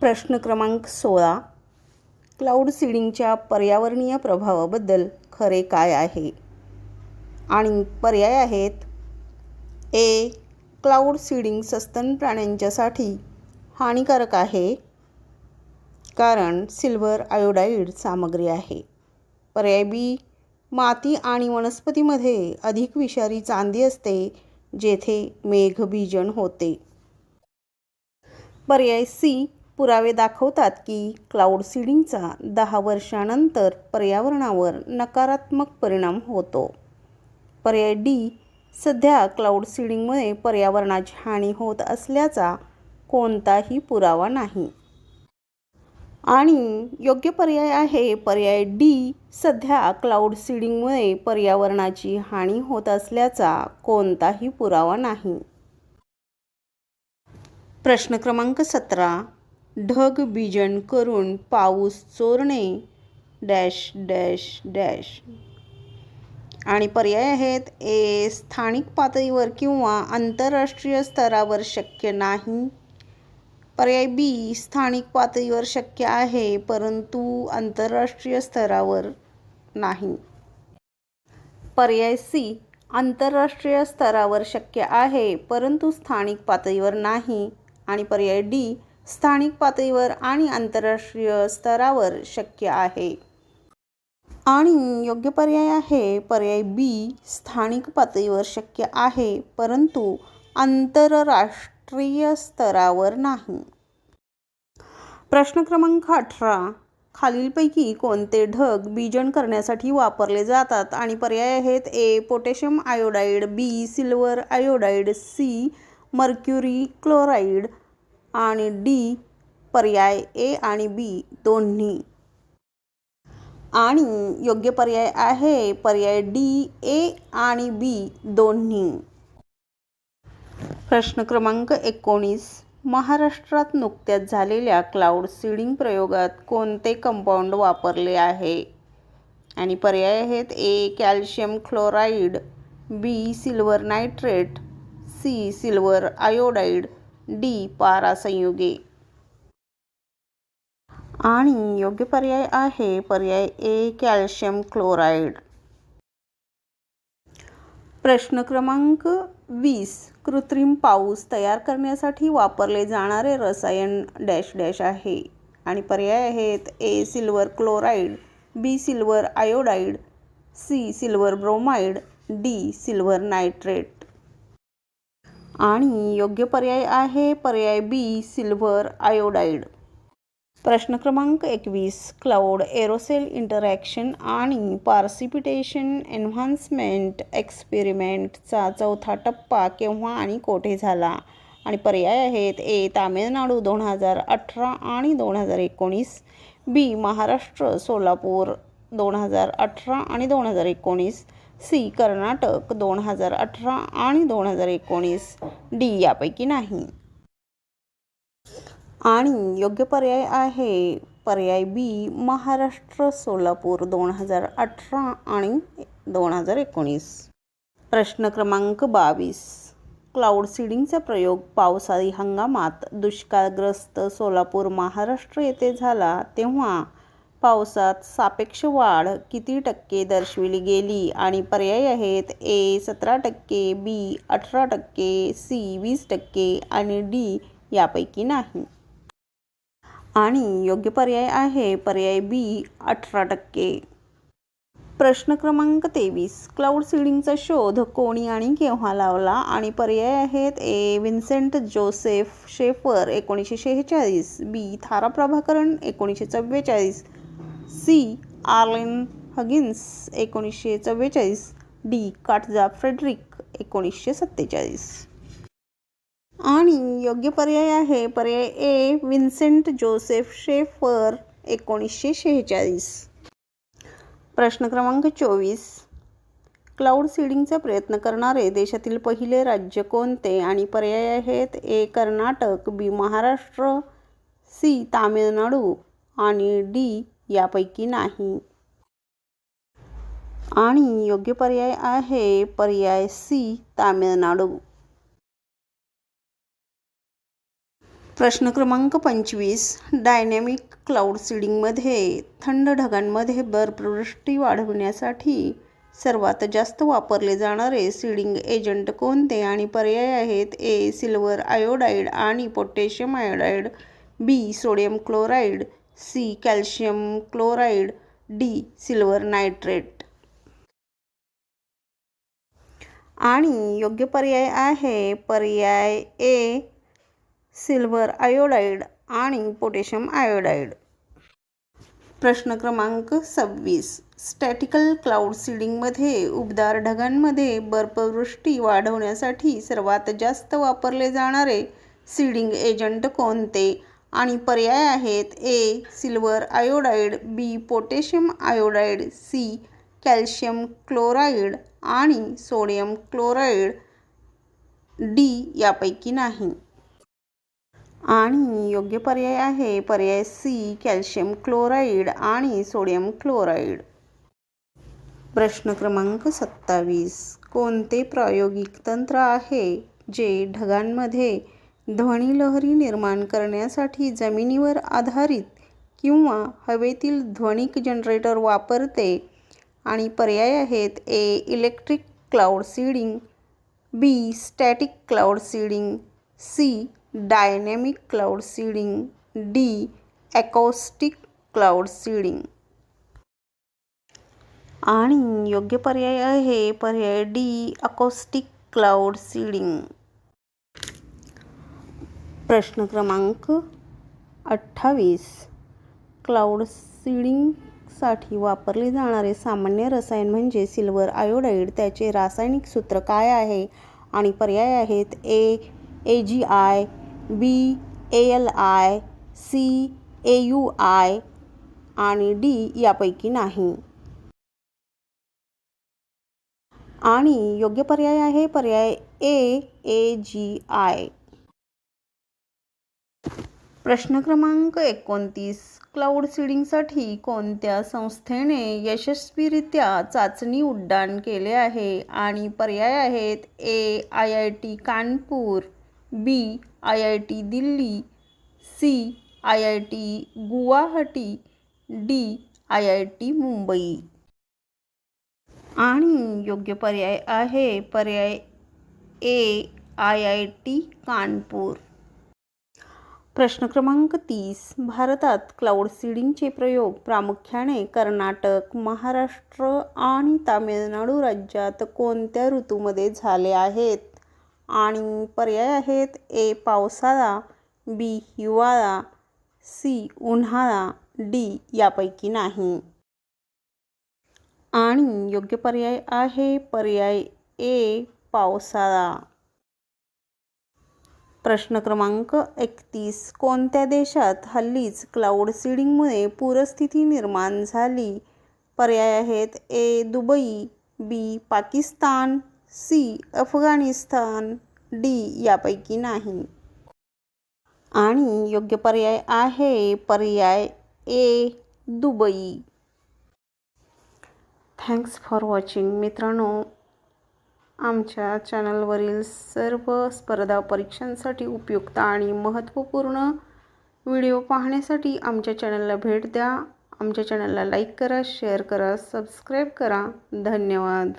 प्रश्न क्रमांक 16. क्लाउड सीडिंगच्या पर्यावरणीय प्रभावाबद्दल खरे काय आहे? आणि पर्याय आहेत: ए. क्लाउड सीडिंग सस्तन प्राण्यांच्यासाठी हानिकारक आहे कारण सिल्वर आयोडाईड सामग्री आहे. पर्याय बी. माती आणि वनस्पतीमध्ये अधिक विषारी चांदी असते जेथे मेघबीजन होते. पर्याय सी. पुरावे दाखवतात की क्लाउड सीडिंगचा 10 वर्षांनंतर पर्यावरणावर नकारात्मक परिणाम होतो. पर्याय डी. सध्या क्लाउड सीडिंगमुळे पर्यावरणाची हानी होत असल्याचा कोणताही पुरावा नाही. आणि योग्य पर्याय आहे पर्याय डी. सध्या क्लाउड सीडिंगमुळे पर्यावरणाची हानी होत असल्याचा कोणताही पुरावा नाही. प्रश्न क्रमांक 17. ढग बीजन करून पाऊस चोरणे डॅश डॅश डॅश. आणि पर्याय आहेत: ए. स्थानिक पातळीवर किंवा आंतरराष्ट्रीय स्तरावर शक्य नाही. पर्याय बी. स्थानिक पातळीवर शक्य आहे परंतु आंतरराष्ट्रीय स्तरावर नाही. पर्याय सी. आंतरराष्ट्रीय स्तरावर शक्य आहे परंतु स्थानिक पातळीवर नाही. आणि पर्याय डी. स्थानिक पातळीवर आणि आंतरराष्ट्रीय स्तरावर शक्य आहे. आणि योग्य पर्याय आहे पर्याय बी. स्थानिक पातळीवर शक्य आहे परंतु आंतरराष्ट्रीय स्तरावर नाही. प्रश्न क्रमांक 18. खालीलपैकी कोणते ढग बीजन करण्यासाठी वापरले जातात? आणि पर्याय आहेत: A. Potassium iodide, B. Silver iodide, C. Mercury chloride आणि डी. पर्याय ए आणि बी दोन्ही. आणि योग्य पर्याय आहे पर्याय डी. ए आणि बी दोन्ही. प्रश्न क्रमांक 19. महाराष्ट्रात नुकत्याच झालेल्या क्लाउड सीडिंग प्रयोगात कोणते कंपाऊंड वापरले आहे? आणि पर्याय आहेत: A. Calcium chloride, B. Silver nitrate, C. Silver iodide, D. पारा संयुगे. आणि योग्य पर्याय आहे पर्याय ए. Calcium chloride. प्रश्न क्रमांक 20. कृत्रिम पाऊस तयार करण्यासाठी वापरले जाणारे रसायन डॅश डॅश आहे. आणि पर्याय आहेत: A. Silver chloride, B. Silver iodide, C. Silver bromide, D. Silver nitrate. आणि योग्य पर्याय आहे पर्याय बी. Silver iodide. प्रश्न क्रमांक 21. क्लाउड एरोसेल इंटरॅक्शन आणि पार्सिपिटेशन एन्व्हान्समेंट एक्सपेरिमेंटचा चौथा टप्पा केव्हा आणि कोठे झाला? आणि पर्याय आहेत: ए. तामिळनाडू 2018 आणि 2019, बी. महाराष्ट्र सोलापूर 2018 आणि 2019, सी. कर्नाटक 2018 आणि 2019, डी. यापैकी नाही. आणि योग्य पर्याय आहे पर्याय बी. महाराष्ट्र सोलापूर 2018 आणि 2019. प्रश्न क्रमांक 22. क्लाउड सीडिंगचा प्रयोग पावसाळी हंगामात दुष्काळग्रस्त सोलापूर महाराष्ट्र येथे झाला तेव्हा पावसात सापेक्ष वाढ किती टक्के दर्शविली गेली? आणि पर्याय आहेत: ए. 17%, बी. 18%, सी. 20% आणि डी. यापैकी नाही. आणि योग्य पर्याय आहे पर्याय बी. 18%. प्रश्न क्रमांक 23. क्लाउड सीडिंगचा शोध कोणी आणि केव्हा लावला? आणि पर्याय आहेत: A. Vincent Joseph Schaefer 1946, B. Thara Prabhakaran 1944, C. Arlene Huggins 1944, D. Katja Frederick 1947. आणि योग्य पर्याय आहे पर्याय ए. Vincent Joseph Schaefer 1946. प्रश्न क्रमांक 24. क्लाउड सीडिंगचा प्रयत्न करणारे देशातील पहिले राज्य कोणते? आणि पर्याय आहेत: ए. कर्नाटक, बी. महाराष्ट्र, सी. तामिळनाडू आणि डी. यापैकी नाही. आणि योग्य पर्याय आहे पर्याय सी. तामिळनाडू. प्रश्न क्रमांक 25. डायनॅमिक क्लाउड सीडिंगमध्ये थंड ढगांमध्ये बर्फवृष्टी वाढवण्यासाठी सर्वात जास्त वापरले जाणारे सीडिंग एजंट कोणते? आणि पर्याय आहेत: ए. सिल्वर आयोडाईड आणि potassium iodide, B. Sodium chloride, C. Calcium chloride, D. Silver nitrate. आणि योग्य पर्याय आहे पर्याय ए. सिल्वर आयोडाईड आणि पोटॅशियम आयोडाईड. प्रश्न क्रमांक 26. स्टॅटिकल क्लाउड सीडिंगमध्ये उबदार ढगांमध्ये बर्फवृष्टी वाढवण्यासाठी सर्वात जास्त वापरले जाणारे सीडिंग एजंट कोणते? आणि पर्याय आहेत: A. Silver iodide, B. Potassium iodide, C. Calcium chloride आणि सोडियम क्लोराईड, डी. यापैकी नाही. आणि योग्य पर्याय आहे पर्याय सी. कॅल्शियम क्लोराईड आणि सोडियम क्लोराईड. प्रश्न क्रमांक 27. कोणते प्रायोगिक तंत्र आहे जे ढगांमध्ये ध्वनिलहरी निर्माण करण्यासाठी जमिनीवर आधारित किंवा हवेतील ध्वनिक जनरेटर वापरते? आणि पर्याय आहेत: A. Electric cloud seeding, B. Static cloud seeding, C. Dynamic cloud seeding, D. Acoustic cloud seeding. आणि योग्य पर्याय आहे पर्याय डी. Acoustic cloud seeding. प्रश्न क्रमांक 28. क्लाउड सीडिंगसाठी वापरले जाणारे सामान्य रसायन म्हणजे सिल्वर आयोडाईड. त्याचे रासायनिक सूत्र काय आहे? आणि पर्याय आहेत: A. AgI, B. AlI, C. AuI आणि डी. यापैकी नाही. आणि योग्य पर्याय आहे पर्याय ए. AgI. प्रश्न क्रमांक 29. क्लाउड सीडिंगसाठी कोणत्या संस्थेने यशस्वीरित्या चाचणी उड्डाण केले आहे? आणि पर्याय आहेत: A. IIT Kanpur, B. IIT Delhi, C. IIT Guwahati, D. IIT Mumbai. आणि योग्य पर्याय आहे पर्याय ए. IIT कानपूर. प्रश्न क्रमांक 30. भारतात क्लाउड सीडिंगचे प्रयोग प्रामुख्याने कर्नाटक, महाराष्ट्र आणि तामिळनाडू राज्यात कोणत्या ऋतूमध्ये झाले आहेत? आणि पर्याय आहेत: ए. पावसाळा, बी. हिवाळा, सी. उन्हाळा, डी. यापैकी नाही. आणि योग्य पर्याय आहे पर्याय ए. पावसाळा. प्रश्न क्रमांक 31. कोणत्या देशात हल्लीच क्लाउड सीडिंगमुळे पूरस्थिती निर्माण झाली? पर्याय आहेत: ए. दुबई, बी. पाकिस्तान, सी. अफगाणिस्तान, डी. यापैकी नाही. आणि योग्य पर्याय आहे पर्याय ए. दुबई. Thanks for watching. मित्रांनो, आमच्या चॅनलवरील सर्व स्पर्धा परीक्षांसाठी उपयुक्त आणि महत्त्वपूर्ण व्हिडिओ पाहण्यासाठी आमच्या चॅनलला भेट द्या. आमच्या चॅनलला लाईक करा, शेअर करा, सबस्क्राईब करा. धन्यवाद.